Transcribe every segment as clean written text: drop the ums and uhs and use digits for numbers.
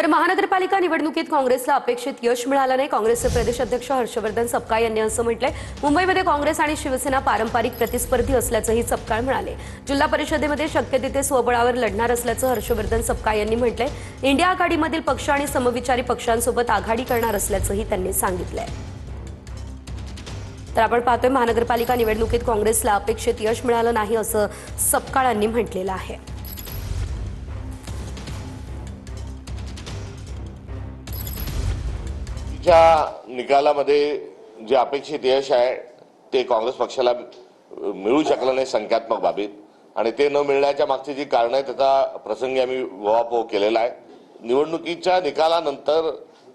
तर महानगरपालिका निवडणुकीत काँग्रेसला अपेक्षित यश मिळालं नाही। काँग्रेसचे प्रदेश अध्यक्ष हर्षवर्धन सपकाळ यांनी असं म्हटलंय। मुंबईमध्ये काँग्रेस आणि शिवसेना पारंपरिक प्रतिस्पर्धी असल्याचंही सपकाळ म्हणाले। जिल्हा परिषदेमध्ये शक्य तिथे स्वबळावर लढणार असल्याचं हर्षवर्धन सपकाळ यांनी म्हटलंय। इंडिया आघाडीमधील पक्ष आणि समविचारी पक्षांसोबत आघाडी करणार असल्याचंही त्यांनी सांगितलंय। तर आपण पाहतोय महानगरपालिका निवडणुकीत काँग्रेसला अपेक्षित यश मिळालं नाही असं सपकाळ यांनी म्हटलेलं आहे। निकालामध्ये जे अपेक्षित यश आहे ते काँग्रेस पक्षाला मिळू शकलं नाही संख्यात्मक बाबीत, आणि ते न मिळण्याच्या मागची जी कारण आहे त्याचा प्रसंगी आम्ही उहापोह केलेला आहे। निवडणुकीच्या निकालानंतर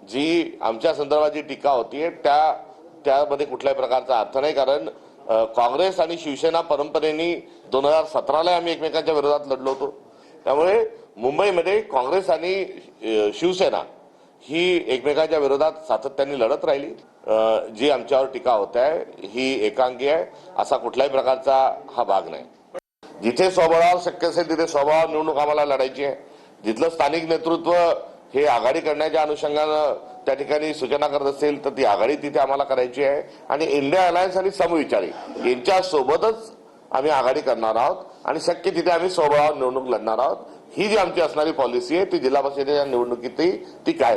जी आमच्या संदर्भात जी टीका होती त्यामध्ये कुठल्याही प्रकारचा अर्थ नाही, कारण काँग्रेस आणि शिवसेना परंपरेने 2017ला आम्ही एकमेकांच्या विरोधात लढलो होतो। त्यामुळे मुंबईमध्ये काँग्रेस आणि शिवसेना ही एकमेकांच्या विरोधात सातत्याने लढत राहिली। जी आमच्यावर टीका होत आहे ही एकांगी आहे, असा कुठल्याही प्रकारचा हा भाग नाही। जिथे स्वबळावर शक्य असेल तिथे स्वबळावर निवडणूक आम्हाला लढायची आहे। जिथलं स्थानिक नेतृत्व हे आघाडी करण्याच्या अनुषंगानं त्या ठिकाणी सूचना करत असेल तर ती आघाडी तिथे आम्हाला करायची आहे, आणि इंडिया अलायन्स आणि समविचारी यांच्या सोबतच आम्ही आघाडी करणार आहोत, आणि शक्य तिथे आम्ही स्वबळावर निवडणूक लढणार आहोत। ही जी आमची असणारी पॉलिसी आहे ती जिल्हा परिषदेच्या निवडणुकीतही ती काय